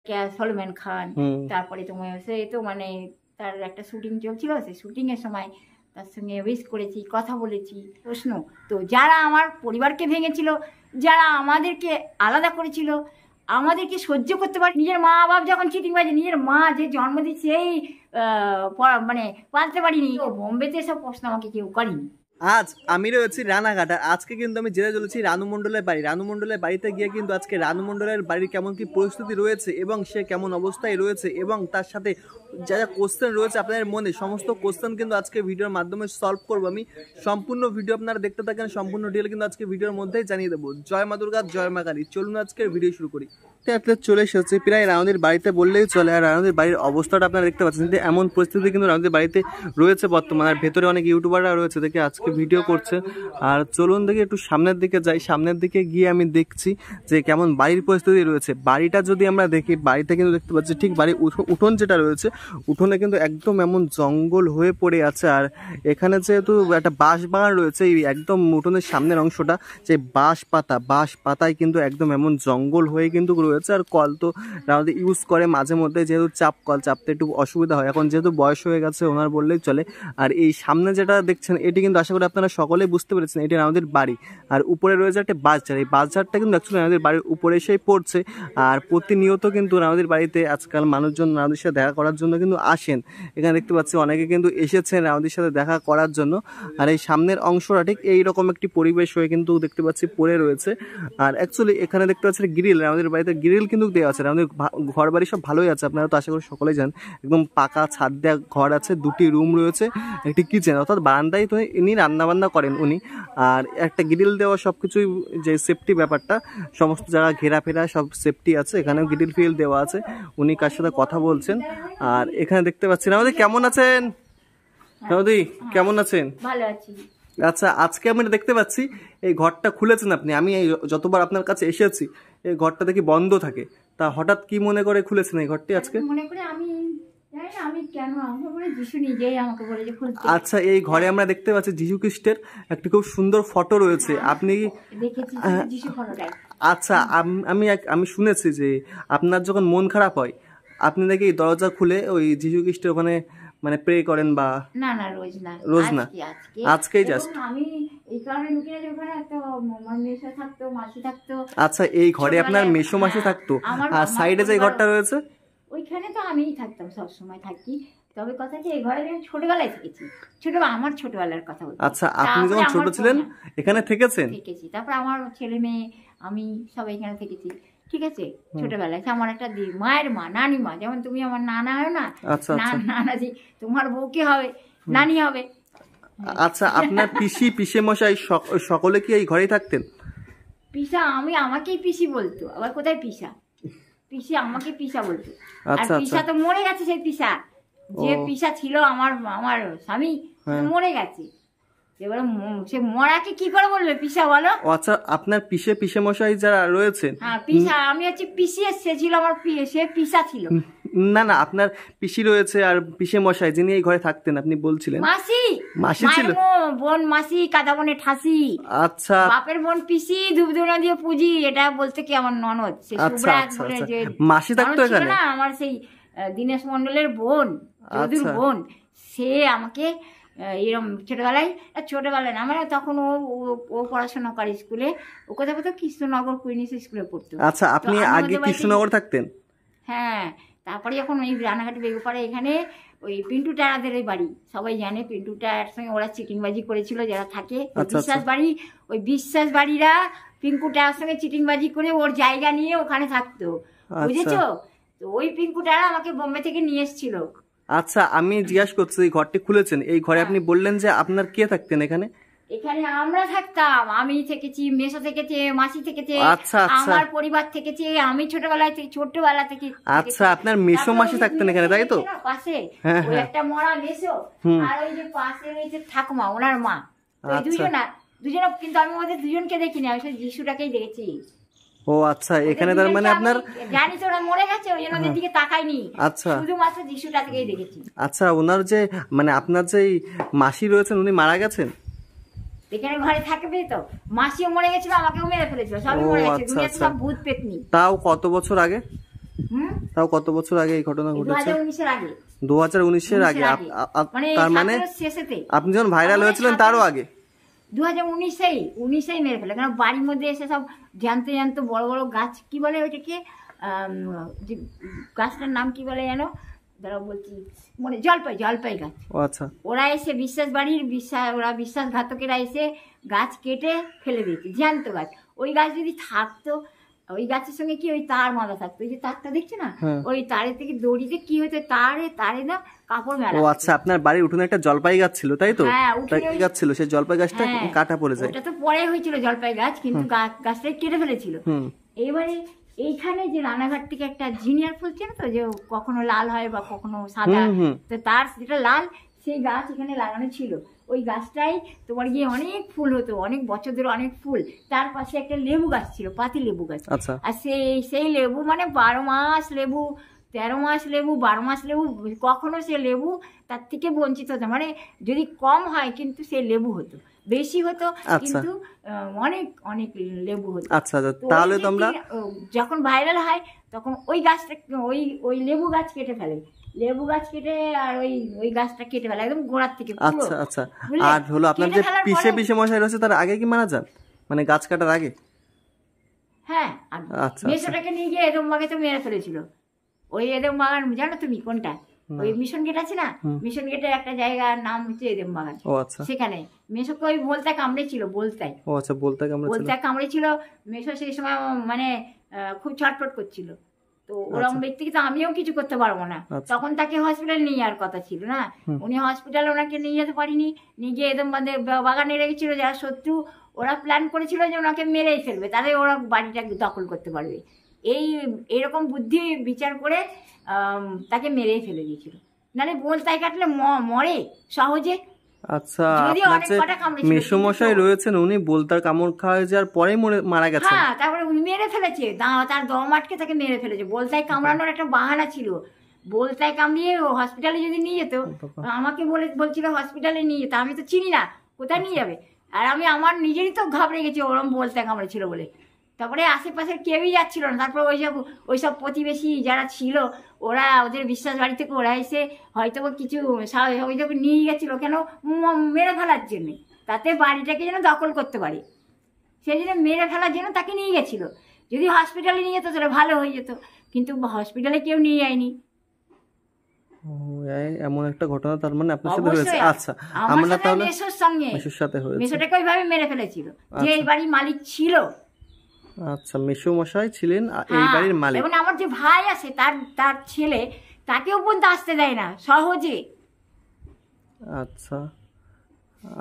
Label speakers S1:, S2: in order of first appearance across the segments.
S1: সলমান খান, তারপরে তোমার সেই তো মানে তার একটা শুটিং চলছিল, সেই শুটিং এর সময় তার সঙ্গে উইশ করেছি, কথা বলেছি। প্রশ্ন তো যারা আমার পরিবারকে ভেঙেছিল, যারা আমাদেরকে আলাদা করেছিল, আমাদেরকে সহ্য করতে পারে, নিজের মা বাপ যখন চিটিংবাজি, নিজের মা যে জন্ম দিচ্ছে সেই মানে পালতে পারিনি, বোম্বেতে সব প্রশ্ন আমাকে কেউ করেনি।
S2: আজ আমি রয়েছি রানাঘাট, আর আজকে কিন্তু আমি যেতে চলেছি রানু মণ্ডলের বাড়ি। রানু মণ্ডলের বাড়িতে গিয়ে কিন্তু আজকে রানু মণ্ডলের বাড়ির কেমন কি পরিস্থিতি রয়েছে এবং সে কেমন অবস্থায় রয়েছে এবং তার সাথে যা যা কোশ্চেন রয়েছে আপনাদের মনে, সমস্ত কোশ্চেন কিন্তু আজকে ভিডিওর মাধ্যমে সলভ করবো আমি। সম্পূর্ণ ভিডিও আপনারা দেখতে থাকেন, সম্পূর্ণ ডিটেল কিন্তু আজকে ভিডিওর মধ্যেই জানিয়ে দেবো। জয় মা দুর্গা, জয় মা কালী। চলুন আজকের ভিডিও শুরু করি। চলে এসেছে প্রায় রানুদের বাড়িতে বললেই চলে। আর রানুদের বাড়ির অবস্থাটা আপনারা দেখতে পাচ্ছেন, যে এমন পরিস্থিতি কিন্তু রানুদের বাড়িতে রয়েছে বর্তমানে। আর ভেতরে অনেক ইউটিউবাররা রয়েছে দেখে আজকে ভিডিও করছে। আর চলুন দেখি একটু সামনের দিকে যাই, সামনের দিকে গিয়ে আমি দেখছি যে কেমন বাড়ির পরিস্থিতি রয়েছে। বাড়িটা যদি আমরা দেখি, বাড়িতে কিন্তু দেখতে পাচ্ছি ঠিক বাড়ির উঠোন যেটা রয়েছে, উঠোনে কিন্তু একদম এমন জঙ্গল হয়ে পড়ে আছে। আর এখানে যেহেতু একটা বাঁশ বাগান রয়েছে, এই একদম উঠোনের সামনের অংশটা যে বাঁশ পাতায় কিন্তু একদম এমন জঙ্গল হয়ে কিন্তু রয়েছে। আর কল তো আমাদের ইউজ করে মাঝে মধ্যে, যেহেতু কল চাপতে একটু অসুবিধা হয়, এখন যেহেতু বয়স হয়ে গেছে ওনার বললেই চলে। আর এই সামনে যেটা দেখছেন এটি কিন্তু আশা করি আপনারা সকলেই বুঝতে পেরেছেন, এটি আমাদের বাড়ি। আর উপরে রয়েছে একটা বাসঝাড়, এই বাসঝাড়টা কিন্তু অ্যাকচুয়ালি আমাদের বাড়ির উপরে এসেই পড়ছে। আর প্রতিনিয়ত কিন্তু আমাদের বাড়িতে আজকাল মানুষজন আমাদের সাথে দেখা করার জন্য কিন্তু আসেন। এখানে দেখতে পাচ্ছি অনেকে কিন্তু এসেছেন আমাদের সাথে দেখা করার জন্য। আর এই সামনের অংশটা ঠিক এইরকম একটি পরিবেশ হয়ে কিন্তু দেখতে পাচ্ছি পড়ে রয়েছে। আর অ্যাকচুয়ালি এখানে দেখতে পাচ্ছি গ্রিল, আমাদের বাড়িতে গ্রিল কিন্তু দেওয়া আছে। আমাদের ঘর বাড়ি সব ভালোই আছে, আপনারা তো আশা করি সকলেই জানেন। একদম পাকা ছাদ দেওয়া ঘর আছে, দুটি রুম রয়েছে, একটি কিচেন, অর্থাৎ বারান্দায় তো ইনি রান্নাবান্না করেন উনি। আর একটা গ্রিল দেওয়া, সব কিছুই যে সেফটি ব্যাপারটা, সমস্ত জায়গা ঘেরাফেরা সব সেফটি আছে। এখানেও গ্রিল ফিল দেওয়া আছে, উনি কার সাথে কথা বলছেন। আর এখানে দেখতে পাচ্ছেন আমাদের কেমন আছেন দাদি, কেমন আছেন?
S1: ভালো আছি।
S2: আচ্ছা, আজকে আমি দেখতে পাচ্ছি এই ঘরটা খুলেছেন আপনি। আমি এই যতবার আপনার কাছে এসেছি এই ঘরটা দেখি বন্ধ থাকে, তা হঠাৎ কি মনে করে খুলেছেন এই ঘরটি আজকে?
S1: মনে করে আমি কেন আমাকে বলে যিশু নিজেই আমাকে বলে যে খুলতে।
S2: আচ্ছা, এই ঘরে আমরা দেখতে পাচ্ছি যিশু খ্রিস্টের একটি খুব সুন্দর ফটো রয়েছে। আপনি
S1: দেখেছি যিশু ফটোটাই?
S2: আচ্ছা, আমি শুনেছি যে আপনার যখন মন খারাপ হয় আপনি নাকি দরজা খুলে ওই যিশু খ্রিস্টের ওখানে মানে প্রে করেন? বা
S1: না রোজ না,
S2: আজকেই জাস্ট
S1: আমি এই কারণে লুকিয়ে যে ওখানে তো আমার মেশো থাকতো, মাসি থাকতো।
S2: আচ্ছা, এই ঘরে আপনার মেশো মাসি থাকতো, আর সাইডে যে ঘরটা রয়েছে
S1: ওইখানে তো আমিই থাকতাম, সব সময় থাকি। তবে কথা কি, এই ঘরে আমি ছোটবেলায় থেকেছি, আমার ছোটবেলার কথা বলছি।
S2: আচ্ছা, আপনি যখন ছোট ছিলেন এখানে থেকেছি।
S1: তারপর আমার ছেলে মেয়ে আমি সবাই এখানে থেকেছি, ঠিক আছে। ছোটবেলায় আমার একটা মায়ের মা, নানি মা, যেমন তুমি আমার নানা হয় না, নানাজি তোমার বউকে হবে নানি হবে।
S2: আচ্ছা, আপনার পিসে মশাই সকলে কি এই ঘরেই থাকতেন?
S1: পিসা আমাকেই পিসি বলতো, আবার কোথায় পিসা আমাকে পিসা বলতো। আর পিসা তো মরে গেছে, সেই পিসা যে পিসা ছিল আমার স্বামী মরে গেছে। এবার সে মরাকে কি করে বলবে পিসা, বলো?
S2: আচ্ছা, আপনার পিসে মশাই যারা রয়েছেন?
S1: হ্যাঁ, পিসা আমি হচ্ছে পিসি, সে ছিল আমার সে পিসা ছিল।
S2: না, আপনার পিসি রয়েছে আর পিসে মশাই যিনি এই ঘরে থাকতেন আপনি বলছিলেন। মাসি ছিল,
S1: বোন মাসি, কাদা বোনের ঠাসি।
S2: আচ্ছা,
S1: বাপের বোন পিসি, ধূপধুনা দিয়ে পুজি, এটা বলতে কি আমার ননদ।
S2: মাসি থাকতো এখানে
S1: না, আমার সেই দীনেশ মন্ডলের বোন, যদুর বোন। সে আমাকে এরকম ছোটবেলায় না, মানে তখন ও পড়াশোনা করে স্কুলে, ও কোথায় কোথাও কৃষ্ণনগর কুইনিস স্কুলে পড়তো।
S2: আচ্ছা, আপনি আগে কৃষ্ণনগর থাকতেন?
S1: হ্যাঁ, তারপরে যখন ওই রানাঘাট বেগুপাড়া এখানে ওই পিন্টু টায়ারদের বাড়ি, সবাই জানে পিন্টু টায়ার সঙ্গে ওরা চিটিংবাজি করেছিল যারা থাকে বিশ্বাস বাড়ি, ওই বিশ্বাস বাড়িরা পিঙ্কু টায়ার সঙ্গে চিটিংবাজি করে ওর জায়গা নিয়ে ওখানে থাকতো, বুঝেছো? তো ওই পিঙ্কু টায়ার আমাকে বোম্বে থেকে নিয়ে এসেছিল।
S2: আচ্ছা, আমি জিজ্ঞাসা করছি, এই ঘরটি খুলেছেন, এই ঘরে আপনি বললেন যে আপনার কে থাকতেন এখানে?
S1: এখানে আমরা থাকতাম, আমি থেকেছি, মেসো থেকেছে, মাসি থেকেছে, আমার পরিবার থেকেছে, আমি ছোটবেলা থেকে।
S2: আচ্ছা, আপনার মেসো মাসি থাকতেন এখানে, তাই তো?
S1: পাশে ওই একটা মরা মেসো, আর ওই যে পাশে রয়েছে ঠাকুমা, ওনার মা। দুজন, কিন্তু আমি ওদের দুজনকে দেখিনি, আমি শুধু যিশুটাকেই দেখেছি।
S2: ও আচ্ছা, এখানে তার মানে আপনার
S1: জানি তো ওরা মরে গেছে, ওই জন্য ওদের দিকে তাকাইনি।
S2: আচ্ছা,
S1: শুধুমাত্র যিশুটাকেই দেখেছি।
S2: আচ্ছা, ওনার যে মানে আপনার যে মাসি রয়েছেন উনি মারা গেছেন
S1: এখানে ঘরে থাকবে তো? মাসিও মরে গেছিল, আমাকেও মেরে ফেলেছিল, সবই মরে গেছে, দুনিয়াতে সব ভূত পেতনি।
S2: তাও কত বছর আগে? তাও কত বছর আগে এই ঘটনা ঘটেছে?
S1: 2019-এর আগে।
S2: 2019-এর আগে।
S1: মানে
S2: তার মানে
S1: শেষেতে
S2: আপনি যখন ভাইরাল হয়েছিলেন তারও আগে?
S1: 2019-এই মেরে ফেলে। কারণ বাড়ির মধ্যে এসে সব জ্যান্ত জ্যান্ত বড় বড় গাছ, কি বলে ওইটাকে, যে গাছটার নাম কি বলে জানো, দাঁড়াও বলছি, মানে জলপাই গাছ।
S2: ও আচ্ছা।
S1: ওরা এসে ওরা বিশ্বাসঘাতকেরা এসে গাছ কেটে ফেলে দিয়েছে, জ্যান্ত গাছ। ওই গাছ যদি থাকতো, ওই গাছের সঙ্গে কি ওই তার বাঁধা থাকতো, ওই যে তারটা দেখছে না, ওই তারের থেকে দড়িতে কি হতো, তারে না কাপড় মেলা।
S2: ও আচ্ছা, আপনার বাড়ির উঠোনে একটা জলপাই গাছ ছিল তাই তো?
S1: হ্যাঁ,
S2: গাছ ছিল, সেই জলপাই গাছটা কাটা পড়ে যায়।
S1: ওটা তো পরে হয়েছিল জলপাই গাছ, কিন্তু গাছটা কেটে ফেলেছিল। এবারে এইখানে যে রানাঘাট থেকে একটা জিনিয়ার ফুল ছিল তো, যে কখনো লাল হয় বা কখনো সাদা, তো তার যেটা লাল, সেই গাছ এখানে লাগানো ছিল। ওই গাছটাই তোমার গিয়ে অনেক ফুল হতো, অনেক বছর ধরে অনেক ফুল। তার পাশে একটা লেবু গাছ ছিল, পাতি লেবু গাছ। আর সেই লেবু মানে 12 মাস লেবু, 13 মাস লেবু, 12 মাস লেবু, কখনো সে লেবু তার থেকে বঞ্চিত হতো। মানে যদি কম হয় কিন্তু সে লেবু হতো, বেশি হতো কিন্তু অনেক অনেক লেবু হতো।
S2: আচ্ছা, তাহলে তোমরা
S1: যখন ভাইরাল হয় তখন ওই গাছটা, ওই লেবু গাছ কেটে ফেলে, লেবু গাছ কেটে, আর ওই গাছটা কেটে ফেলে একদম গোড়ার থেকে।
S2: আচ্ছা আচ্ছা। আর হলো আপনার যে পিসে মশাই রয়েছে, তার আগে কি মারা যান, মানে গাছ কাটার আগে?
S1: হ্যাঁ, মেশোটাকে নিয়ে গিয়ে এদমবাগে তো মেরে ফেলেছিল। ওই এদমবাগান জানো তুমি কোনটা? ওই মিশন গেট আছে না, মিশন গেটের একটা জায়গার নাম হচ্ছে এদমবাগান। সেখানে মেশোকে ওই বলতায় কামড়েছিল, বলতায়।
S2: ও আচ্ছা, বলতায়
S1: কামড়েছিল। মেশো সেই সময় মানে খুব ছটফট করছিল। তো ওরকম ব্যক্তিকে তো আমিও কিছু করতে পারবো না। তখন তাকে হসপিটালে নিয়ে যাওয়ার কথা ছিল না, উনি হসপিটালে ওনাকে নিয়ে যেতে পারিনি, নিয়ে গিয়ে একদম বাগানে রেখেছিল। যারা শত্রু, ওরা প্ল্যান করেছিল যে ওনাকে মেরেই ফেলবে, তাহলে ওরা বাড়িটা দখল করতে পারবে। এইরকম বুদ্ধি বিচার করে তাকে মেরেই ফেলে দিয়েছিল। নাহলে বলতাই কাটলে মরে সহজে।
S2: আচ্ছা, মেশো মশাই রয়েছেন, উনি বলতার কামড় খাওয়া যাওয়ার পরে মারা গেছেন।
S1: হ্যাঁ, তারপরে উনি মেরে ফেলেছে, তার দম আটকে তাকে মেরে ফেলেছে। বলতায় কামড়ানোর একটা বাহানা ছিল, বলতায় কামড়িয়ে হসপিটালে যদি নিয়ে যেত, আমাকে বলছিল হসপিটালে নিয়ে যেত। আমি তো চিনি না কোথায় নিয়ে যাবে, আর আমি আমার নিজেরই তো ঘাবড়ে গেছি ওরম বলতায় কামড়েছিল বলে। তারপরে আশেপাশের কেউই যাচ্ছিল না। তারপরে ওইসব প্রতিবেশী যারা ছিল, ওরা ওদের বিশ্বাস বাড়ি থেকে ওরা এসে হয়তো কিছু ওইটাকে নিয়ে গেছিল, কেন মেরে ফেলার জন্যে, তাতে বাড়িটাকে যেন দখল করতে পারে, সেই জন্য মেরে ফেলার জন্য তাকে নিয়ে গেছিল। যদি হসপিটালে নিয়ে যেত তাহলে ভালো হয়ে যেত, কিন্তু হসপিটালে কেউ নিয়ে যায়নি।
S2: এমন একটা ঘটনা তার মানে আপনার সাথে হয়েছে। আচ্ছা, আমরা তাহলে মেশোর সাথে হয়েছে,
S1: মেশোটাকে ওইভাবে মেরে ফেলেছিল যে এই বাড়ির মালিক ছিল।
S2: আচ্ছা, মেশো মশাই ছিলেন এই বাড়ির মালিক।
S1: এবং আমার যে ভাই আছে, তার ছেলে, তাকেও পর্যন্ত আসতে দেয় না সহজে।
S2: আচ্ছা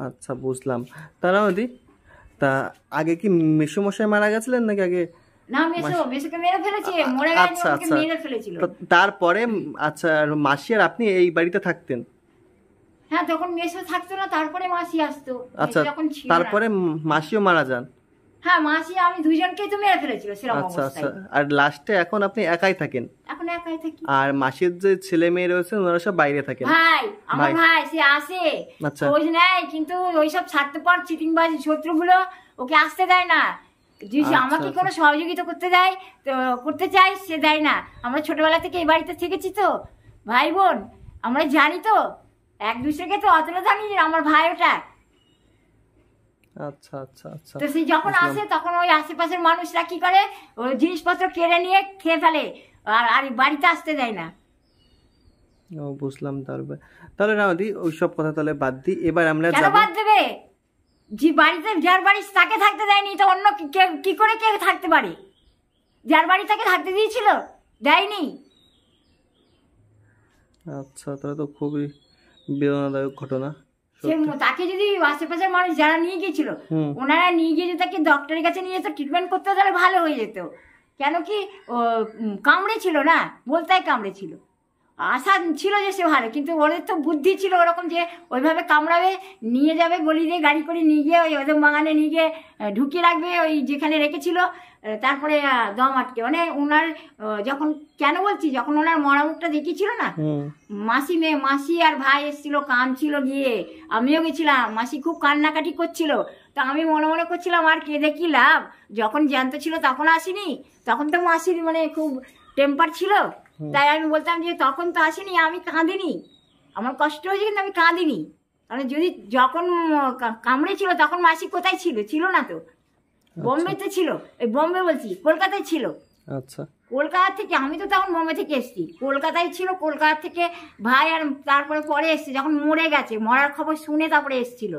S2: আচ্ছা, বুঝলাম। তারা দি তা আগে কি মেশো মশাই মারা গেছিলেন নাকি আগে?
S1: না, মেশোকে মেরে ফেলেছে, মরে গেছে, ওকে মেরে ফেলেছিল।
S2: তারপরে আচ্ছা, মাসি আর আপনি এই বাড়িতে থাকতেন?
S1: হ্যাঁ, তখন মেশো থাকতো না, তারপরে মাসি আসতো।
S2: আচ্ছা, তারপরে মাসিও মারা যান?
S1: হ্যাঁ, মাসি আমি দুইজনকেই তো মেরে ফেলেছিল সেরকম অবস্থায়।
S2: আচ্ছা, আর লাস্টে এখন আপনি একাই থাকেন?
S1: এখন একাই থাকি।
S2: আর মাসির যে ছেলে মেয়ে রয়েছে ওনারা সব বাইরে থাকেন?
S1: আমার ভাই সে আসে, খোঁজ নেয়, কিন্তু ওইসব স্বার্থপর চিটিংবাজ শত্রুগুলো ওকে আসতে দেয় না। আমাকে কোনো সহযোগিতা করতে চাই, সে দেয় না। আমরা ছোটবেলা থেকে এই বাড়িতে থেকেছি তো, ভাই বোন, আমরা জানি তো এক দুসরাকে, তো অতটা জানি আমার ভাই ওটা।
S2: আচ্ছা আচ্ছা আচ্ছা।
S1: তো সেই যখন আসে তখন ওই আশেপাশের মানুষরা কি করে, ওই জিনিসপত্র কেড়ে নিয়ে খেয়ে ফেলে, আর বাড়িতে আসতে দেয় না।
S2: ও, বুঝলাম। তাহলে রামাদি ওইসব কথা তাহলে বাদ দিই, এবার আমরা
S1: কেন বাদ দেবে? যে বাড়িতে যার বাড়ি তাকে থাকতে দেয়নি, তো অন্য কি করে কে থাকতে পারে? যার বাড়ি তাকে থাকতে দিয়েছিল, দেয়নি।
S2: আচ্ছা, তাহলে তো খুবই বেদনাদায়ক ঘটনা।
S1: তাকে যদি আশেপাশের মানুষ যারা নিয়ে গিয়েছিল, ওনারা নিয়ে গিয়ে তাকে ডক্টরের কাছে নিয়ে যেত, ট্রিটমেন্ট করতে, তাহলে ভালো হয়ে যেত। কেন কি কামড়েছিল না, বলতায় কামড়েছিল, আশা ছিল যে সে ভালো, কিন্তু ওদের তো বুদ্ধি ছিল ওরকম যে ওইভাবে কামড়াবে, নিয়ে যাবে গলি দিয়ে গাড়ি করে নিয়ে গিয়ে ওই ওদের বাগানে নিয়ে গিয়ে ঢুকিয়ে রাখবে ওই যেখানে রেখেছিল, তারপরে দম আটকে। মানে ওনার যখন, কেন বলছি, যখন ওনার মরা মুখটা দেখিয়েছিল না, মাসি আর ভাই এসেছিল, কাঁদছিল গিয়ে, আমিও গেছিলাম, মাসি খুব কান্নাকাটি করছিল। তো আমি মনে মনে করছিলাম আর কেঁদে কি লাভ, যখন জ্যান্ত ছিল তখন আসিনি, তখন তো মাসির মানে খুব টেম্পার ছিল। তাই আমি বলতাম যে তখন তো আসেনি, আমি কাঁদিনি, আমার কষ্ট হয়েছে কিন্তু আমি কাঁদিনি। কারণ যদি যখন কামড়েছিল তখন মাসি কোথায় ছিল? ছিল না তো, বোম্বেতে ছিল। এই বোম্বে বলছি, কলকাতায় ছিল।
S2: আচ্ছা,
S1: কলকাতা থেকে, আমি তো তখন বোম্বে থেকে এসেছি, কলকাতায় ছিল। কলকাতা থেকে ভাই আর তারপরে পরে এসছে, যখন মরে গেছে, মরার খবর শুনে তারপরে এসছিল।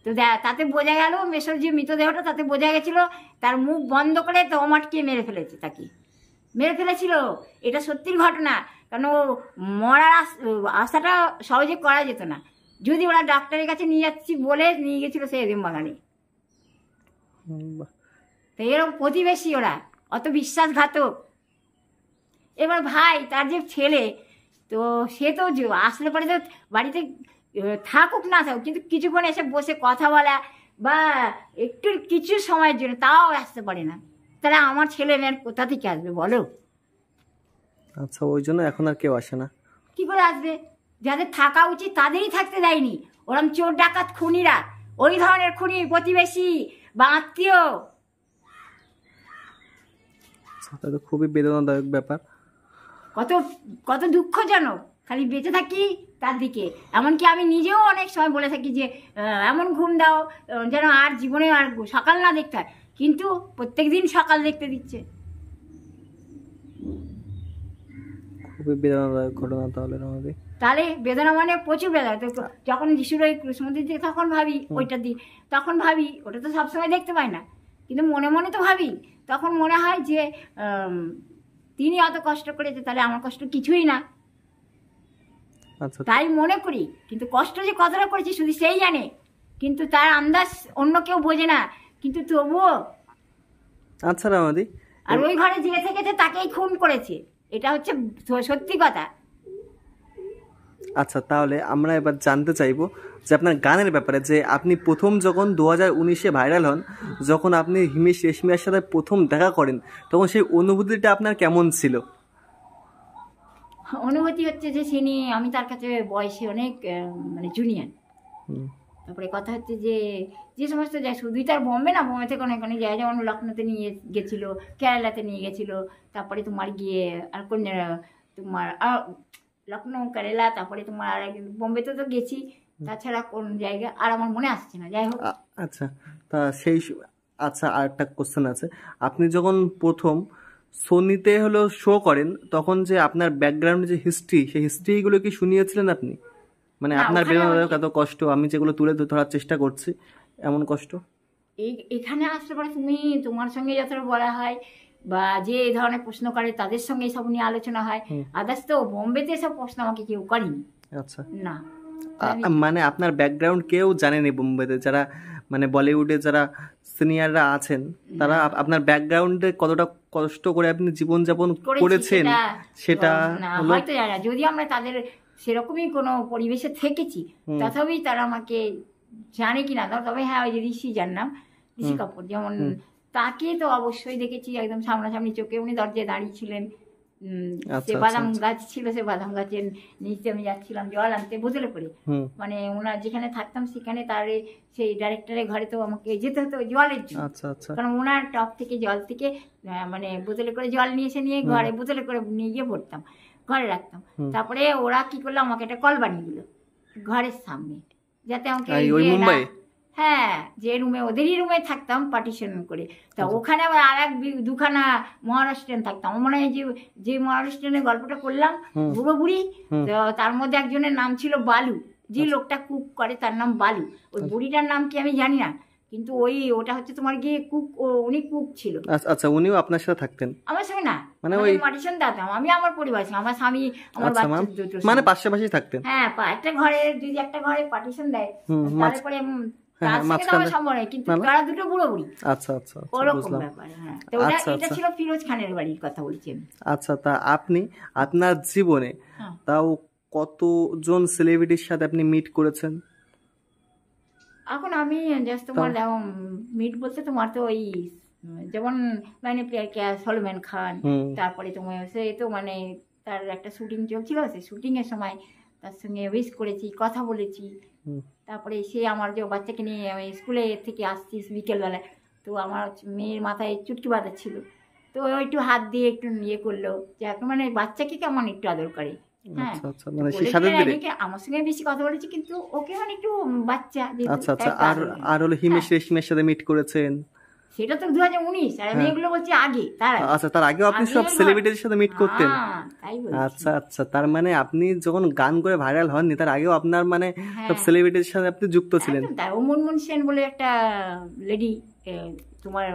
S1: তো তাতে বোঝা গেল মেসোর যে মৃতদেহটা, তাতে বোঝা গেছিল তার মুখ বন্ধ করে দম আটকে মেরে ফেলেছে, তাকে মেরে ফেলেছিল। এটা সত্যির ঘটনা। কারণ ও মরার আশাটা সহজে করা যেত না, যদি ওরা ডাক্তারের কাছে নিয়ে যাচ্ছি বলে নিয়ে গেছিল সে এদিন বাগানে। তো এরকম প্রতিবেশী ওরা, অত বিশ্বাসঘাতক। এবার ভাই তার যে ছেলে, তো সে তো আসলে পরে তো বাড়িতে থাকুক না থাকুক, কিন্তু কিছুক্ষণ এসে বসে কথা বলা বা একটু কিছু সময়ের জন্য তাও আসতে পারে না। তাহলে আমার ছেলে মেয়ের কোথা থেকে আসবে বলো?
S2: আচ্ছা, ওই জন্য এখন আর কেউ আসে না।
S1: কি করে আসবে? যাদের থাকা উচিত তাদেরই থাকতে দেয়নি। ওরম চোর ডাকাত খুনিরা, ওই ধরনের খুনি প্রতিবেশী বা আত্মীয়।
S2: এটা তো খুবই বেদনাদায়ক ব্যাপার।
S1: কত কত দুঃখজনক। খালি বেঁচে থাকি তার দিকে। এমনকি আমি নিজেও অনেক সময় বলে থাকি যে এমন ঘুম দাও যেন আর জীবনে আর সকাল না দেখতে হয়, কিন্তু প্রত্যেক দিন সকাল দেখতে দিচ্ছে।
S2: খুবই বেদনাদায়ক ঘটনা তাহলে আমাদের।
S1: তাহলে বেদনা মানে প্রচুর বেদনা। তো যখন যিশুর ওই ক্রুশমন্দির দিকে তখন ভাবি, ওইটা দিয়ে তখন ভাবি, ওটা তো সবসময় দেখতে পাই না, কিন্তু মনে মনে তো ভাবি। তখন মনে হয় যে তিনি অত কষ্ট করেছে, তাহলে আমার কষ্ট কিছুই না।
S2: আচ্ছা,
S1: তাই মনে করি, কিন্তু কষ্ট যে কতটা করেছি শুধু সেই জানে, কিন্তু তার আন্দাজ অন্য কেউ বোঝে না। কিন্তু তবুও।
S2: আচ্ছা রামাদি,
S1: আর ওই ঘরে যে থেকেছে তাকেই খুন করেছে, এটা হচ্ছে সত্যি কথা।
S2: আচ্ছা, তাহলে আমরা এবার জানতে চাইবো যে আপনার গানের ব্যাপারে, যে আপনি প্রথম যখন 2019-এ ভাইরাল হন, যখন আপনি হিমেশ রেশমিয়ার সাথে প্রথম দেখা করেন, তখন সেই অনুভূতিটা আপনার কেমন ছিল?
S1: অনুভূতি হচ্ছে যে আমি তার কাছে বয়সে অনেক মানে জুনিয়র। তারপরে কথা হচ্ছে যে যে সমস্ত যায়, শুধুই তার বোম্বে না, বোম্বে থেকে অনেক অনেক যায়, যেমন লখনৌতে নিয়ে গেছিলো, কেরালাতে নিয়ে গেছিলো, তারপরে তোমার গিয়ে আর কোন তোমার লখনৌ, কেরালা, তারপরে তোমার আর একদিন বোম্বেতে তো গেছি, তাছাড়া কোন জায়গা আর আমার মনে আসছে না। যাই হোক,
S2: আচ্ছা, তা সেই আচ্ছা, আর একটা কোশ্চেন আছে। আপনি যখন প্রথম সোনিতে হলো শো করেন, তখন যে আপনার ব্যাকগ্রাউন্ডে যে হিস্ট্রি, সেই হিস্ট্রিগুলো কি শুনিয়েছিলেন আপনি? মানে আপনার বেদনাদায়ক এত কষ্ট, আমি যেগুলো তুলে ধরার চেষ্টা করছি, এমন কষ্ট
S1: এখানে আসলে পরে তোমার সঙ্গে যতটা বলা হয় বা যে এই ধরনের প্রশ্ন করে তাদের সঙ্গে এসব নিয়ে আলোচনা হয়, আদার্স তো বোম্বেতে এসব প্রশ্ন আমাকে কেউ করেনি।
S2: আচ্ছা,
S1: না,
S2: মানে আপনার ব্যাকগ্রাউন্ড কেউ জানেনি বোম্বেতে, যারা মানে বলিউডে যারা সিনিয়ররা আছেন, তারা আপনার ব্যাকগ্রাউন্ডে কতটা কষ্ট করে আপনি জীবনযাপন করেছেন সেটা
S1: হয়তো জানা। যদি আমরা তাদের সেরকমই কোনো পরিবেশে থেকেছি, তথাপি তারা আমাকে জানে কিনা, তবে হ্যাঁ, ওই যে ঋষি জানলাম, ঋষি কাপুর, যেমন তাকে তো অবশ্যই দেখেছি একদম সামনাসামনি চোখে। উনি দরজায় দাঁড়িয়ে ছিলেন, সে বাদাম গাছ ছিল, সে বাদাম গাছের নিচে আমি যাচ্ছিলাম জল আনতে বোতলে করে, মানে ওনার যেখানে থাকতাম সেখানে তার সেই ডাইরেক্টরের ঘরে তো আমাকে যেতে হতো জলের জন্য। কারণ ওনার টপ থেকে জল থেকে মানে বোতলে করে জল নিয়ে এসে নিয়ে ঘরে বোতলে করে নিয়ে গিয়ে ভরতাম, ঘরে রাখতাম। তারপরে ওরা কি করলো, আমাকে একটা কল বানিয়ে দিল ঘরের সামনে, যাতে আমাকে হ্যাঁ, যে রুমে ওদেরই রুমে থাকতাম পার্টিশন করে, তা ওখানে আবার আর এক দুখানা মহারাষ্ট্রিয়ান থাকতাম। আমার মনে হয় যে মহারাষ্ট্রিয়ানের গল্পটা করলাম বুড়ো বুড়ি, তার মধ্যে একজনের নাম ছিল বালু, যে লোকটা কুক করে তার নাম বালু। ওই বুড়িটার নাম কি আমি জানি না, কিন্তু ওটা হচ্ছে তোমার গিয়ে কুক, উনি কুক ছিল।
S2: আচ্ছা, উনিও আপনার সাথে থাকতেন? আমার
S1: সঙ্গে না, মানে ওই পার্টিশন দিতাম আমি আমার পরিবার সঙ্গে, আমার স্বামী, আমার বাচ্চা দুটো,
S2: মানে পাশাপাশি থাকতেন।
S1: হ্যাঁ, একটা ঘরে যদি একটা ঘরে পার্টিশন দেয় তারপরে
S2: আচ্ছা, তা আপনি আপনার জীবনে তাও কতজন সেলিব্রিটির সাথে আপনি মিট করেছেন?
S1: এখন আমি জাস্ট তোমার মিট বলতে তোমার তো ওই যেমন মানে সলমান খান, তারপরে তোমার সে তো মানে তার একটা শুটিং চলছিল, সেই শুটিং এর সময় তার সঙ্গে উইশ করেছি, কথা বলেছি। তারপরে সে আমার যে বাচ্চাকে নিয়ে আমি স্কুলে থেকে আসছি বিকেলবেলায়, তো আমার মেয়ের মাথায় চুটকি বাঁধা ছিল, তো ও একটু হাত দিয়ে একটু ইয়ে করলো, যে এখন মানে বাচ্চাকে কেমন একটু আদর করে। হ্যাঁ,
S2: আচ্ছা আচ্ছা, মানে সে
S1: বলেছে
S2: সাথে দিলে।
S1: রানীকে আমার সঙ্গে বেশি কথা বলেছি, কিন্তু ওকে মানে একটু বাচ্চা যেহেতু,
S2: আচ্ছা আচ্ছা,
S1: তাই একটু
S2: আর
S1: আদর করে।
S2: আর হলো হিমেশ
S1: হ্যাঁ,
S2: রেশমিয়ার সাথে মিট করেছেন?
S1: সেটা তো 2019, আর আমি
S2: হ্যাঁ।
S1: এগুলো বলছি আগে, তার আগে।
S2: আচ্ছা, তার আগেও আপনি
S1: আগে
S2: সব
S1: এবার-
S2: সেলিব্রিটিদের সাথে মিট করতেন?
S1: হ্যাঁ, তাই বলছি।
S2: আচ্ছা আচ্ছা, তার মানে আপনি যখন গান করে ভাইরাল হননি তার আগেও আপনার মানে
S1: হ্যাঁ,
S2: সব সেলিব্রিটির সাথে আপনি যুক্ত ছিলেন?
S1: একদম তাই। ও মুনমুন সেন বলে একটা লেডি, তোমার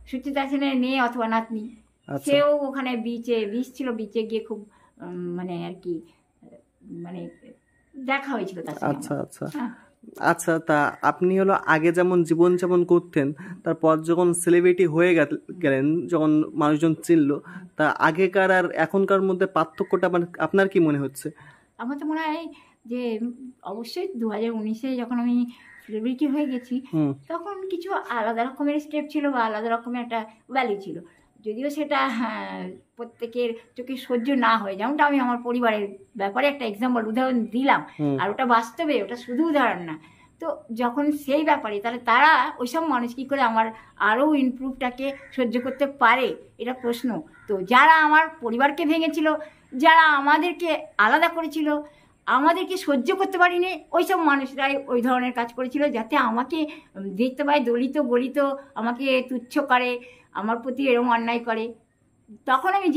S1: সুচিত্রা সেনের মেয়ে অথবা নাতনি,
S2: আচ্ছা
S1: সেও ওখানে বিচ ছিল, বিচে গিয়ে খুব মানে আর কি মানে দেখা হয়েছিল তার সঙ্গে
S2: আচ্ছা
S1: আমার।
S2: আচ্ছা
S1: হ্যাঁ,
S2: আচ্ছা, তা আপনি হলো আগে যেমন জীবনযাপন করতেন, তারপর যখন সেলিব্রিটি হয়ে গেলেন, যখন মানুষজন চিনলো, তা আগেকার আর এখনকার মধ্যে পার্থক্যটা মানে আপনার কি মনে হচ্ছে?
S1: আমার তো মনে হয় যে অবশ্যই 2019-এ যখন আমি সেলিব্রিটি হয়ে গেছি,
S2: হুম
S1: তখন কিছু আলাদা রকমের স্টেপ ছিল বা আলাদা রকমের একটা ভ্যালু ছিল, যদিও সেটা প্রত্যেকের চোখে সহ্য না হয়। যেমনটা আমি আমার পরিবারের ব্যাপারে একটা উদাহরণ দিলাম,
S2: হুম
S1: আর ওটা বাস্তবে, ওটা শুধু উদাহরণ না। তো যখন সেই ব্যাপারে, তাহলে তারা ওইসব মানুষ কী করে আমার আরও ইমপ্রুভটাকে সহ্য করতে পারে, এটা প্রশ্ন। তো যারা আমার পরিবারকে ভেঙেছিল, যারা আমাদেরকে আলাদা করেছিল, আমাদেরকে সহ্য করতে পারিনি, ওইসব মানুষরাই ওই ধরনের কাজ করেছিল, যাতে আমাকে দেখতে পায় দলিত গলিত, আমাকে তুচ্ছ করে, আমার প্রতি এরকম অন্যায় করে। তখন আমি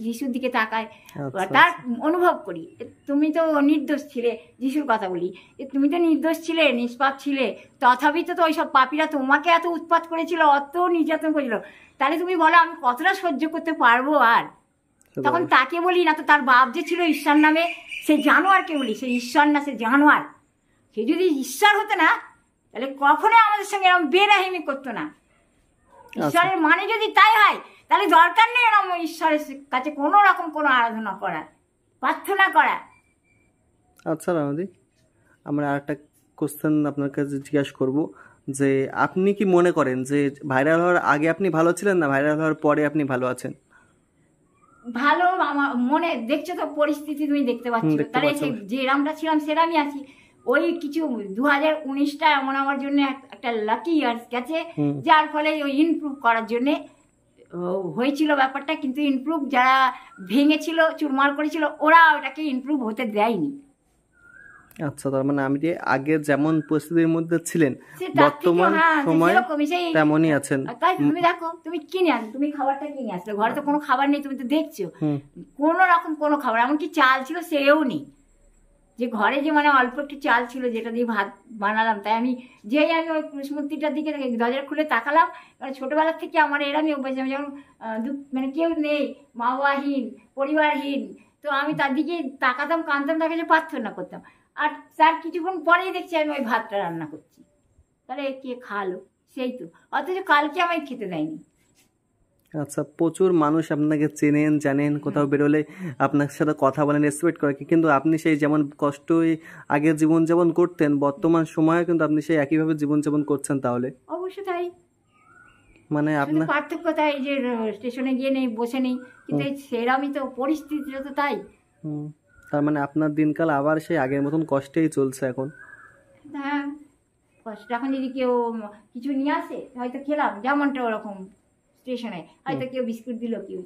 S1: যিশুর দিকে তাকাই,
S2: আচ্ছা
S1: তার অনুভব করি, তুমি তো নির্দোষ ছিলে, যিশুর কথা বলি, তুমি তো নির্দোষ ছিলে, নিষ্পাপ ছিলে, তথাপি তো ওইসব পাপীরা তোমাকে এত উৎপাত করেছিল, অত নির্যাতন করেছিল, তাহলে তুমি বলো আমি কতটা সহ্য করতে পারবো। আর তখন তাকে বলি না তো, তার বাপ যে ছিল ঈশ্বর নামে, সে জানোয়ারকে বলি, সে ঈশ্বর না, সে জানোয়ার। সে যদি ঈশ্বর হতো না, তাহলে কখনোই আমাদের সঙ্গে এরকম বেরাহিমি করতো না। ঈশ্বরের মানে যদি তাই হয়, তাহলে দরকার নেই এরকম ঈশ্বরের কাছে কোনো রকম কোনো আরাধনা করার, প্রার্থনা করা।
S2: আচ্ছা রানাদি, আমরা আরেকটা কোশ্চেন আপনার কাছে জিজ্ঞাসা করব, যে আপনি কি মনে করেন যে ভাইরাল হওয়ার আগে আপনি ভালো ছিলেন, না ভাইরাল হওয়ার পরে আপনি ভালো আছেন?
S1: ভালো, আমার মনে দেখছো তো পরিস্থিতি, তুমি দেখতে পাচ্ছ,
S2: দেখতে
S1: তাহলে
S2: পাচ্ছি।
S1: যে রামটা ছিলাম সেরামই আছি। ওই কিছু 2019টা এমন আমার জন্য একটা লাকি ইয়ার্স গেছে,
S2: হুম
S1: যার ফলে ওই ইমপ্রুভ করার জন্যে হয়েছিল ব্যাপারটা, কিন্তু ইমপ্রুভ যারা ভেঙেছিল, চুরমার করেছিল, ওরা ওটাকে ইমপ্রুভ হতে দেয়নি।
S2: আচ্ছা, তার মানে আমি যে আগে যেমন পরিস্থিতির মধ্যে ছিলেন
S1: সে তার থেকে,
S2: বর্তমান
S1: হ্যাঁ,
S2: সময়
S1: সেরকমই, সেই
S2: তেমনই আছেন।
S1: তাই তুমি দেখো, তুমি কিনে আনো, তুমি খাবারটা কিনে আসলে, ঘরে তো কোনো খাবার নেই, তুমি তো দেখছো,
S2: হুম
S1: কোনো রকম কোনো খাবার, এমনকি চাল ছিল সেও নেই। যে ঘরে যে মানে অল্প একটু চাল ছিল, যেটা দিয়ে ভাত বানালাম, তাই আমি ওই মূর্তিটার দিকে দরজা খুলে তাকালাম, মানে ছোটবেলার থেকে আমার এরমই অভ্যাস, আমি যখন মানে কেউ নেই, মা বাবাহীন, পরিবারহীন, তো আমি তার দিকে তাকাতাম, কাঁদতাম, তাকে যে প্রার্থনা করতাম, আর তার কিছুক্ষণ পরেই দেখছি আমি ওই ভাতটা রান্না করছি। তাহলে কে খালো? সেই তো, অথচ কালকে আমায় খেতে দেয়নি।
S2: আচ্ছা, প্রচুর মানুষ আপনাকে চেনেন, জানেন, কোথাও বেরোলে আপনার সাথে কথা বলেন, রেসপেক্ট করে, কিন্তু আপনি সেই যেমন কষ্টই আগে জীবনযাপন করতেন, বর্তমান সময়ে কিন্তু আপনি সেই একইভাবে জীবনযাপন করছেন। তাহলে
S1: অবশ্য তাই,
S2: মানে
S1: শুধু
S2: আপনার
S1: পার্থক্য তাই যে স্টেশনে গিয়ে নেই, বসে নেই, কিন্তু এই সেরামই তো পরিস্থিতিটা তো তাই।
S2: তার মানে আপনার দিনকাল আবার সেই আগের মতন কষ্টেই চলছে এখন।
S1: হ্যাঁ, কষ্ট। এখন যদি কেউ কিছু নিয়ে আসে, হয়তো খেলাম, যেমনটা ওরকম স্টেশনে হয়তো কেউ বিস্কুট দিল, কেউ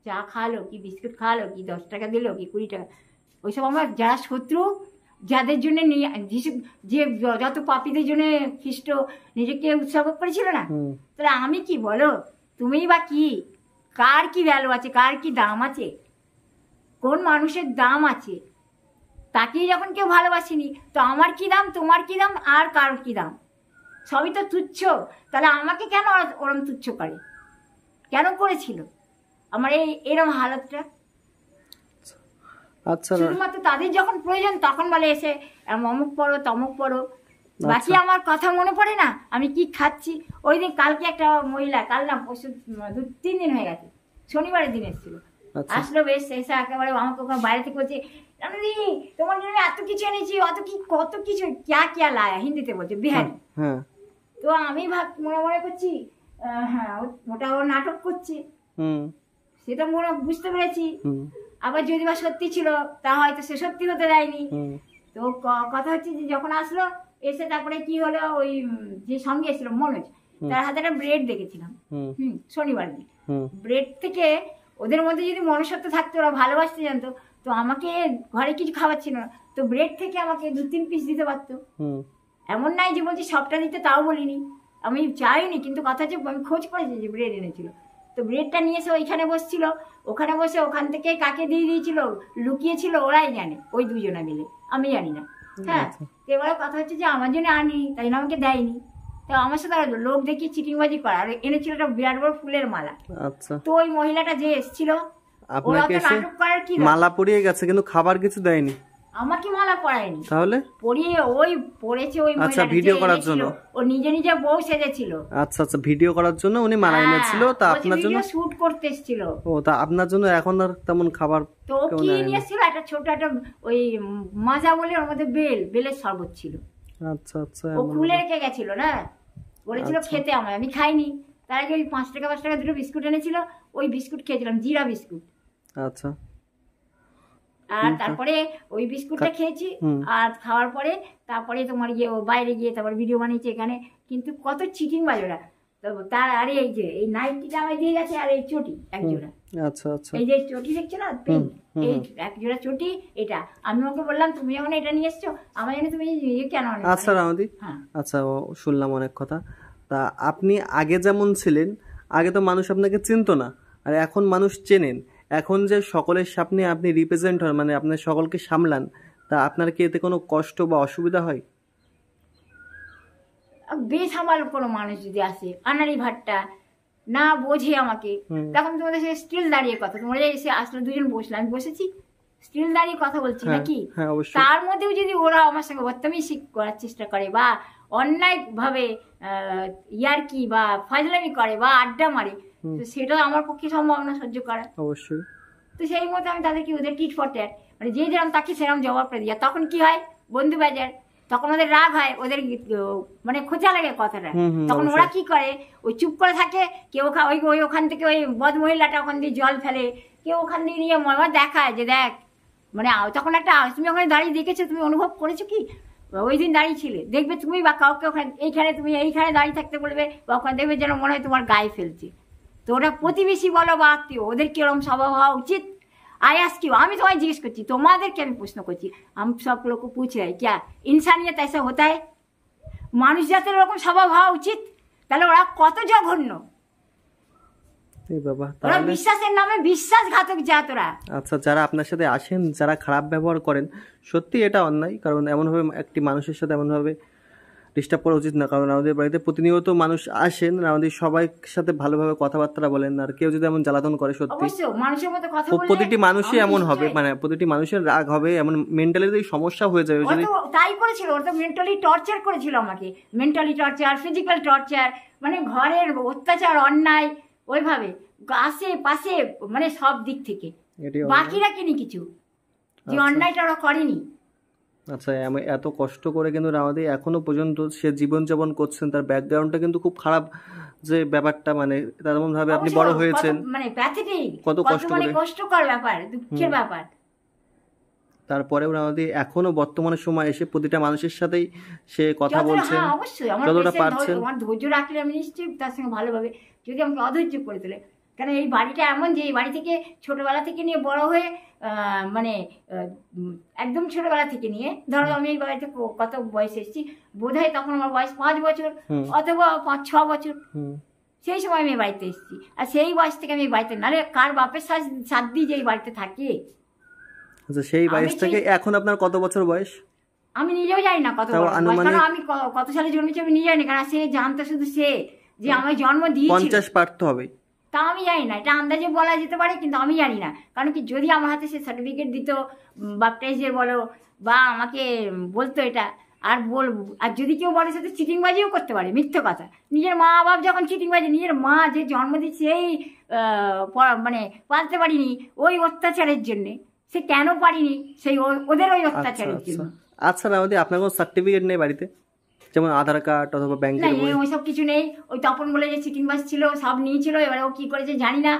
S1: চা খাওয়ালো, কি বিস্কুট খাওয়ালো, কি 10 টাকা দিল, কি 20 টাকা, ওইসব আমার যারা শত্রু, যাদের জন্য যিশু যে যত পাপীদের জন্য খ্রিস্ট নিজেকে উৎসর্গ করেছিল না, তাহলে আমি কি বলো, তুমিই বা কি, কার কি ভ্যালু আছে, কার কি দাম আছে, কোন মানুষের দাম আছে? তাকেই যখন কেউ ভালোবাসেনি, তো আমার কি দাম, তোমার কি দাম, আর কার কি দাম? সবই তো তুচ্ছ। তাহলে আমাকে কেন ওরম তুচ্ছ করে, কেন করেছিল আমার এরম হালতটা?
S2: আচ্ছা,
S1: শুধুমাত্র তাদের যখন প্রয়োজন তখন বলে এসে অমুক পড়ো, তমুক পড়ো, বাকি আমার কথা মনে পড়ে না আমি কি খাচ্ছি। ওই দিন কালকে একটা মহিলা, কাল না পরশু, 2-3 দিন হয়ে গেছে, শনিবারের দিন এসেছিল, আসলো, বেশ এসে একেবারে আমাকে ওখানে বাইরে থেকে বলছে, রানুদি তোমার জন্য এত কিছু এনেছি, কত কিছু, ক্যা ক্যা লায়া, হিন্দিতে বলছে, বিহারি। তো আমি মনে মনে করছি, হ্যাঁ ওটা ও নাটক করছে, সেটা মনে বুঝতে পেরেছি। আবার যদি বা সত্যি ছিল, তা হয়তো সে সত্যি হতে দেয়নি। তো কথা হচ্ছে যে যখন আসলো, এসে তারপরে কি হলো, ওই যে সঙ্গে এসেছিল মনোজ, তার হাতে একটা ব্রেড দেখেছিলাম শনিবার দিন, ব্রেড থেকে ওদের মধ্যে যদি মনুষ্যত্ব থাকতো, ওরা ভালোবাসতে জানতো, তো আমাকে ঘরে কিছু খাবার ছিল না, তো ব্রেড থেকে আমাকে 2-3 পিস দিতে পারতো। এমন নাই যে বলছি সবটা দিতে, তাও বলিনি, আমি চাইনি, কিন্তু কথা হচ্ছে আমি খোঁজ করেছি যে ব্রেড এনেছিল। তো ব্রেডটা নিয়ে এসে ওইখানে বসছিল, ওখানে বসে ওখান থেকে কাকে দিয়ে দিয়েছিল, লুকিয়েছিল, ওরাই জানে, ওই দুজনে মিলে, আমি জানি না। হ্যাঁ, এবারে কথা হচ্ছে যে আমার জন্য আনি, তাই না আমাকে দেয়নি। তো আমার সাথে লোক দেখি চিটিংবাজি করা, আর এনেছিল একটা বিরাট বড় ফুলের মালা।
S2: আচ্ছা,
S1: তো ওই মহিলাটা যে এসেছিল,
S2: আপনাকে এসে মালা পরিয়ে গেছে কিন্তু খাবার কিছু দেয়নি?
S1: আমাকে মালা পরায়নি,
S2: তাহলে
S1: পরিয়ে ওই পড়েছে ওই
S2: আচ্ছা, ভিডিও করার জন্য
S1: ও নিজে নিজে বউ সেজেছিল।
S2: আচ্ছা আচ্ছা, ভিডিও করার জন্য উনি মালা এনেছিল, তা আপনার জন্য
S1: শুট করতে এসেছিল।
S2: ও, তা আপনার জন্য এখন আর তেমন খাবার
S1: তো কি নিয়েছিল, একটা ছোট একটা ওই মাজা বলে, ওর মধ্যে বেলের শরবত ছিল।
S2: আচ্ছা আচ্ছা,
S1: ও খুলে রেখে গেছিল না, বলেছিল খেতে, আমি খাইনি। তার আগে ওই 5 টাকা 5 টাকা 2টো বিস্কুট এনেছিল, ওই বিস্কুট খেয়েছিলাম, জিরা বিস্কুট।
S2: আচ্ছা,
S1: আর তারপরে ওই বিস্কুটটা খেয়েছি, আর খাওয়ার পরে তারপরে তোমার বাইরে গিয়ে তারপর ভিডিও বানিয়েছে এখানে। কিন্তু কত চিটিং বাজোরা। তো তার আরে এই যে এই নাইটিটা আমায় দিয়ে গেছে, আর এই চটি একজোড়া।
S2: আচ্ছা আচ্ছা,
S1: এই যে চটি দেখছো না, পিঙ্ক, এই একজোড়া চটি। এটা আমি ওকে বললাম তুমি যখন এটা নিয়ে এসছো আমার জন্য তুমি কেন?
S2: আচ্ছা রামদি, আচ্ছা শুনলাম অনেক কথা। তা আপনি আগে যেমন ছিলেন, আগে তো মানুষ আপনাকে চিনতো না, আর এখন মানুষ চেনেন। এখন যে সকলের সামনে আপনি রিপ্রেজেন্ট হন, মানে আপনার সকলকে সামলান, তা আপনার কি এতে কোনো কষ্ট বা অসুবিধা হয়?
S1: বেসামাল কোনো মানুষ যদি আসে, আনারি ভাট্টা না বোঝে আমাকে, তখন তোমাদের সে স্টিল দাঁড়িয়ে কথা, তোমরা এসে আসলে দুজন বসলে, আমি বসেছি স্টিল দাঁড়িয়ে কথা বলছি নাকি? তার মধ্যেও যদি ওরা আমার সঙ্গে বদতমিজি করার চেষ্টা করে, বা অন্যায় ভাবে ইয়ারকি বা ফাজলামি করে, বা আড্ডা মারে, সেটা আমার পক্ষে সম্ভব না সহ্য করা।
S2: অবশ্যই।
S1: তো সেই মতো আমি তাদেরকে ওদের টিট ফর ট্যাট, মানে যে যেরকম তাকে সেরকম জবাবটা দিই। তখন কি হয়, বন্ধু বাজার, তখন ওদের রাগ হয়, ওদের মানে খোঁচা লাগে কথাটা। তখন ওরা কি করে, ওই চুপ করে থাকে। কেউ ওই ওখান থেকে ওই বদ মহিলাটা ওখান দিয়ে জল ফেলে, কেউ ওখান দিয়ে নিয়ে দেখায় যে দেখ, মানে তখন একটা, তুমি ওখানে দাঁড়িয়ে দেখেছো, তুমি অনুভব করেছো কি ওই দিন দাঁড়িয়ে ছিলে, দেখবে তুমি বা কাউকে ওখানে এইখানে তুমি এইখানে দাঁড়িয়ে থাকতে বলবে, বা ওখানে দেখবে যেন মনে হয় তোমার গায়ে ফেলছে। তো ওরা প্রতিবেশী বলো বা আত্মীয়, ওদের কিরকম স্বভাব হওয়া উচিত। आयास क्यों আমি তোমায় জিজ্ঞেস করছি, তোমাদেরকে আমি প্রশ্ন করছি, हम सब लोग को पूछ रहे क्या इंसानियत ऐसा होता है? মানুষ জাতের এরকম স্বভাব হওয়া উচিত? তাহলে ওরা কত জঘন্য,
S2: এই বাবা,
S1: ওরা বিশ্বাসের নামে বিশ্বাসঘাতক জাত ওরা।
S2: আচ্ছা, যারা আপনার সাথে আসেন, যারা খারাপ ব্যবহার করেন, সত্যি এটা অন্যায়। কারণ এমনভাবে একটি মানুষের সাথে এমনভাবে ডিস্টার্ব করা উচিত না। কারণ আমাদের বাড়িতে প্রতিনিয়ত মানুষ আসেন, আমাদের সবাই সাথে ভালোভাবে কথাবার্তা বলেন, আর কেউ যদি এমন জ্বালাতন করে, সত্যি
S1: মানুষের মতো কথা বললে
S2: প্রতিটি মানুষই এমন হবে, মানে প্রতিটি মানুষের রাগ হবে, এমন মেন্টালি সমস্যা হয়ে যাবে। যদি
S1: তাই করেছিল, ওর তো মেন্টালি টর্চার করেছিল আমাকে, মেন্টালি টর্চার, ফিজিক্যাল টর্চার, মানে ঘরের অত্যাচার, অন্যায়, ওইভাবে আসে পাশে, মানে সব দিক থেকে বাকি রাখিনি কিছু, যে অন্যায়টা ওরা করেনি।
S2: আচ্ছা, আমি এত কষ্ট করে কিন্তু আমাদের এখনো পর্যন্ত সে জীবনযাপন করছেন, তার ব্যাকগ্রাউন্ডটা কিন্তু খুব খারাপ, যে ব্যাপারটা মানে তেমন ভাবে আপনি বড় হয়েছেন,
S1: মানে প্যাথেটিক,
S2: কত কষ্ট করে,
S1: কষ্টকর ব্যাপার, দুঃখের ব্যাপার।
S2: তারপরেও আমাদের এখনো বর্তমানে সময় এসে প্রতিটা মানুষের সাথেই সে কথা বলছেন,
S1: অবশ্যই
S2: যতটা পারছেন।
S1: আমার ধৈর্য রাখলে আমি নিশ্চয়ই তার সঙ্গে ভালোভাবে, যদি আমাকে অধৈর্য করে তোলে। কারণ এই বাড়িটা এমন যে এই বাড়ি থেকে ছোটবেলা থেকে নিয়ে বড় হয়ে, মানে একদম ছোটবেলা থেকে নিয়ে, ধরো আমি এই বাড়িতে কত বয়সে এসেছি, বোধ হয় তখন আমার বয়স 5 বছর অথবা 5-6 বছর, সেই সময় আমি এই বাড়িতে এসেছি। আর সেই বয়স থেকে আমি এই বাড়িতে, নাহলে কার বাপের সাথ দিয়ে যে এই বাড়িতে থাকি।
S2: আচ্ছা, সেই বয়স থেকে এখন আপনার কত বছর বয়স?
S1: আমি নিজেও জানি না কত বয়স, কারণ আমি কত সালে জন্মেছি আমি নিজে জানি, কারণ সে জানতো শুধু সে যে আমায় জন্ম দিয়েছিল।
S2: 50 পারতে হবে,
S1: তা আমি জানি না, এটা আন্দাজে বলা যেতে পারে, কিন্তু আমি জানি না। কারণ কি, যদি আমার হাতে সে সার্টিফিকেট দিত বাপটাইজের বলো, বা আমাকে বলতো এটা, আর বলবো, আর যদি কেউ বলে সাথে চিটিংবাজিও করতে পারে, মিথ্যে কথা। নিজের মা বাপ যখন চিটিংবাজি, নিজের মা যে জন্ম দিচ্ছে সেই মানে পালতে পারিনি ওই অত্যাচারের জন্যে, সে কেন পারিনি সেই ওদের ওই অত্যাচারের জন্য।
S2: আচ্ছা না, আপনার কোনো সার্টিফিকেট নেই বাড়িতে, যেমন আধার কার্ড অথবা ব্যাংকের বই?
S1: ওইসব কিছু নেই। ওই তপন বলে যে চিটিংবাজ ছিল, সব নিয়েছিল, এবারে ও কি করেছে জানি না।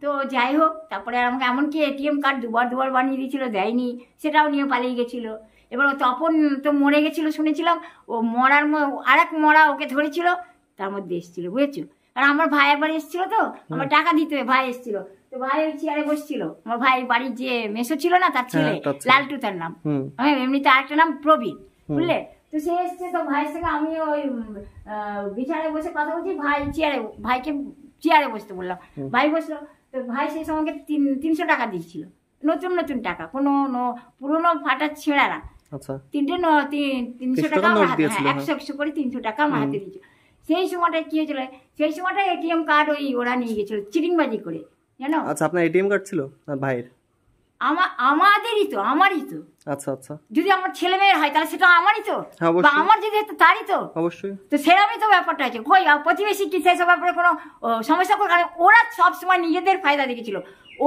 S1: তো যাই হোক, তারপরে আমাকে এমনকি এটিএম কার্ড দুবার বানিয়ে দিয়েছিল, দেয়নি, সেটাও নিয়ে পালিয়ে গেছিল। এবার ও তপন তো মরে গেছিল শুনেছিলাম, ও মরার আর এক মরা ওকে ধরেছিল, তার মধ্যে এসেছিল, বুঝেছো? আর আমার ভাই একবার এসেছিল, তো আমার টাকা দিতে ভাই এসেছিল, তো ভাই ওই চেয়ারে বসছিল। আমার ভাই বাড়ির যে মেসো ছিল না, তার ছেলে লালটু তার নাম, এমনিতে আরেকটা নাম প্রবীণ, বুঝলে। তো সে এসছে, তো ভাইয়ের সঙ্গে আমি ওই বিছানায় বসে কথা বলছি, ভাইকে চেয়ারে বসতে বললাম, ভাই বসলো। তো ভাই সেই সময় 300 টাকা দিয়েছিল, নতুন নতুন টাকা, কোনো পুরোনো ফাটা ছেঁড়া না। 300 টাকা আমার হাতে, 100 করে 300 টাকা আমার হাতে দিয়েছিল। সেই সময়টা কি হয়েছিল, সেই সময়টা এটিএম কার্ড ওরা নিয়ে গেছিল চিটিংবাজি করে, জানো।
S2: আচ্ছা, আপনার এটিএম কার্ড ছিল না ভাইয়ের?
S1: আমারই তো।
S2: আচ্ছা আচ্ছা,
S1: যদি আমার ছেলে মেয়ের হয় তাহলে সেটা আমারই তো, বা আমার যদি হতো তারই তো, অবশ্যই। তো সেরকমই তো ব্যাপারটা আছে। কই প্রতিবেশী কি সেসব ব্যাপারে কোনো সমস্যা করে? কারণ ওরা সবসময় নিজেদের ফায়দা দেখেছিল।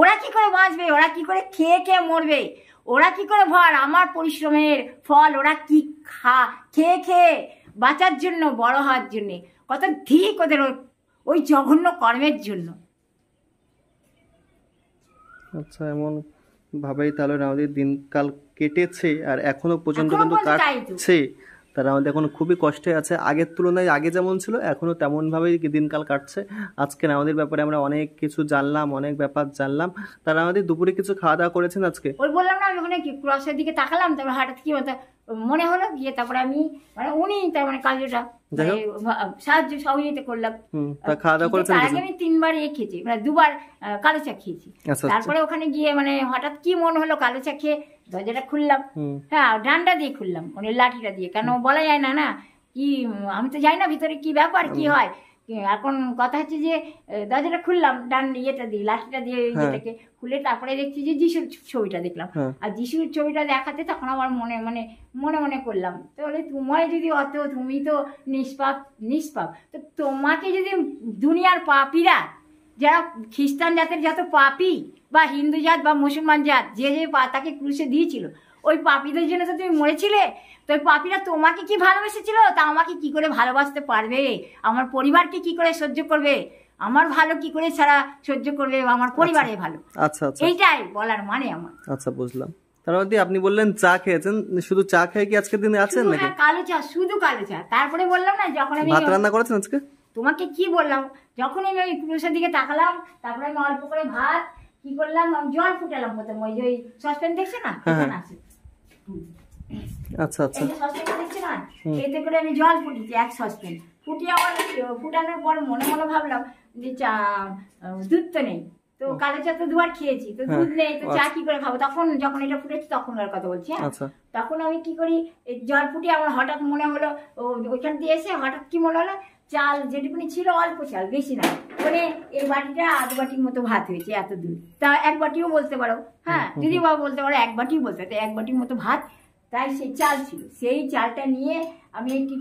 S1: ওরা কি করে বাঁচবে, ওরা কি করে খেয়ে মরবে, ওরা কি করে আমার পরিশ্রমের ফল ওরা কি খেয়ে বাঁচার জন্য, বড় হওয়ার জন্য, কত ঠিক ওদের ওই জঘন্য কর্মের জন্য।
S2: আচ্ছা, এমন ভাবেই তাহলে আমাদের দিনকাল কেটেছে আর এখনো পর্যন্ত কিন্তু কাটছে। তারা আমাদের এখন খুবই কষ্টে আছে, আগের তুলনায় আগে যেমন ছিল এখনো তেমন ভাবেই দিনকাল কাটছে। আজকে আমাদের ব্যাপারে আমরা অনেক কিছু জানলাম, অনেক ব্যাপার জানলাম। তারা আমাদের দুপুরে কিছু খাওয়া দাওয়া করেছেন আজকে?
S1: ওই বললাম না, আমি ওখানে ক্রসের দিকে তাকালাম, তারপর হঠাৎ কি বলতে মনে হলো গিয়ে, তারপরে আমি উনি তার কাজটা সাহায্য সহযোগিতা করলাম।
S2: খাওয়া দাওয়া করেছেন?
S1: আগে আমি 3 বার খেয়েছি, 2 বার কালো চা খেয়েছি। তারপরে ওখানে গিয়ে হঠাৎ কি মনে হলো, কালো চা খেয়ে দরজাটা খুললাম, হ্যাঁ ডান্ডা দিয়ে খুললাম, লাঠিটা দিয়ে, কেন বলা যায় না না কি, আমি তো জানি না ভিতরে কি ব্যাপার কি হয়। এখন কথা হচ্ছে যে দরজাটা খুললাম ইয়েটা দিয়ে, লাঠিটা দিয়ে ইয়েটাকে খুলে, তারপরে দেখছি যে যিশুর ছবিটা দেখলাম। আর যিশুর ছবিটা দেখাতে তখন আমার মনে করলাম, তাহলে তোমায় যদি তুমি তো নিষ্পাপ, তো তোমাকে যদি দুনিয়ার পাপীরা, যারা খ্রিস্টান জাতের যত পাপী বা হিন্দু জাত বা মুসলমান জাত, যে তাকে ক্রুশে দিয়েছিল, ওই পাপীদের জন্য তো তুমি মরেছিলে, তো ওই পাপীরা তোমাকে কি ভালোবেসেছিল, তা আমাকে কি করে ভালোবাসতে পারবে, আমার পরিবারকে কি করে সহ্য করবে, আমার ভালো কি করে সারা সহ্য করবে, আমার পরিবারে ভালো।
S2: আচ্ছা আচ্ছা,
S1: এইটাই বলার মানে আমার।
S2: আচ্ছা, বুঝলাম। তারপরে আপনি বললেন চা খেয়েছেন, শুধু চা খেয়ে কি আজকের দিনে আছেন নাকি?
S1: কালো চা, শুধু কালো চা। তারপরে বললাম না, যখন আমি
S2: ভাত রান্না করেছেন আজকে? তোমাকে
S1: কি বললাম, যখন আমি ওই ক্রুশের দিকে তাকালাম, তারপরে আমি অল্প করে ভাত কি করলাম, জল ফুটালাম প্রথম, ওই যে সসপ্যান দেখছে না,
S2: আচ্ছা আচ্ছা,
S1: দেখছে না, এতে করে আমি জল ফুটিয়েছি 1 সসপ্যান। ফুটিয়ে আমার ফুটানোর পর মনে ভাবলাম যে চা দুধ তো নেই, তো কালো চা তো 2 বার খেয়েছি, তো দুধ নেই, তো চা কি করে খাবো। তখন যখন এটা ফুটেছি তখনকার কথা বলছি, হ্যাঁ, তখন আমি কি করি, জল ফুটিয়ে আমার হঠাৎ মনে হলো, ওইখান দিয়ে এসে হঠাৎ কি মনে হলো, চাল যেটুকুনি ছিল অল্প চাল, বেশি না, এই বাটিটা 1 বাটির মতো ভাত হয়েছে, এত দূর, তা 1 বাটিও বলতে পারো, হ্যাঁ, যদি বা বলতে পারো 1 বাটিও বলতে পারো, 1 বাটির মতো ভাত, তাই সেই চাল ছিল। সেই চালটা নিয়ে আমি একটু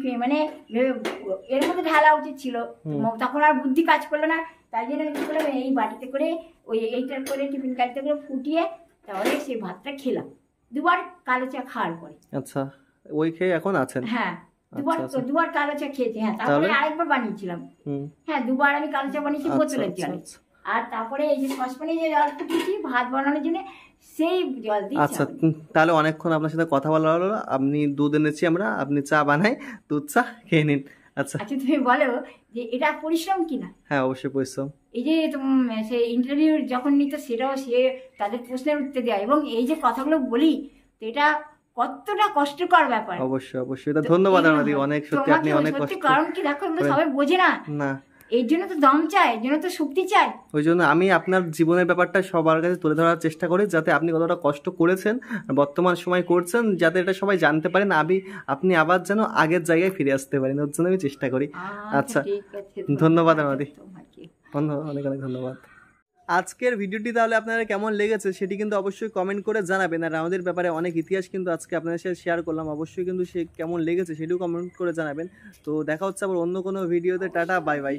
S1: এর মধ্যে ঢালা উচিত ছিল, তখন আর বুদ্ধি কাজ করলো না, তাই জন্য আমি কি করলাম, এই বাটিতে করে এইটার করে টিফিন কাটিতে করে ফুটিয়ে তাহলে সেই ভাতটা খেলাম 2 বার কালো চা খাওয়ার পরে।
S2: আচ্ছা, ওই খেয়ে এখন আছেন? হ্যাঁ,
S1: 2 বার কালো চা খেয়েছি, হ্যাঁ, তারপরে আরেকবার বানিয়েছিলাম, হ্যাঁ, 2 বার আমি কালো চা বানিয়েছি বোতলের জলে, আর তারপরে এই যে সসপ্যানে যে জল ফুটিয়েছি ভাত বানানোর জন্য, সেই জল দিয়েছি।
S2: আচ্ছা, তাহলে অনেকক্ষণ আপনার সাথে কথা বলা হলো, আপনি দুধ এনেছি আমরা, আপনি চা বানাই, দুধ চা খেয়ে নিন। আচ্ছা,
S1: তুমি বলো যে এটা পরিশ্রম কিনা?
S2: হ্যাঁ, অবশ্যই পরিশ্রম।
S1: এই যে সে ইন্টারভিউ যখন নিত, সেটাও সে তাদের প্রশ্নের উত্তর দেয়, এবং এই যে কথাগুলো বলি, তো এটা কতটা কষ্টকর ব্যাপার।
S2: অবশ্যই অবশ্যই, এটা ধন্যবাদ আপনাদের, অনেক সত্যি আপনি অনেক কষ্ট।
S1: কারণ কি দেখো, এগুলো সবাই বোঝে না, এই জন্য তো দম চাই, এই জন্য তো শক্তি চাই।
S2: ওই জন্য আমি আপনার জীবনের ব্যাপারটা সবার কাছে তুলে ধরার চেষ্টা করি, যাতে আপনি কতটা কষ্ট করেছেন, বর্তমান সময় করছেন, যাতে এটা সবাই জানতে পারেন, আপনি আবার যেন আগের জায়গায় ফিরে আসতে পারেন, ওর জন্য আমি চেষ্টা করি। আচ্ছা, ধন্যবাদ আমাদের, অনেক অনেক ধন্যবাদ। আজকের ভিডিওটি তাহলে আপনারা কেমন লেগেছে সেটি কিন্তু অবশ্যই কমেন্ট করে জানাবেন। আর আমাদের ব্যাপারে অনেক ইতিহাস কিন্তু আজকে আপনাদের সাথে শেয়ার করলাম, অবশ্যই কিন্তু সে কেমন লেগেছে সেটিও কমেন্ট করে জানাবেন। তো দেখা হচ্ছে আবার অন্য কোনো ভিডিওতে, টাটা, বাই বাই।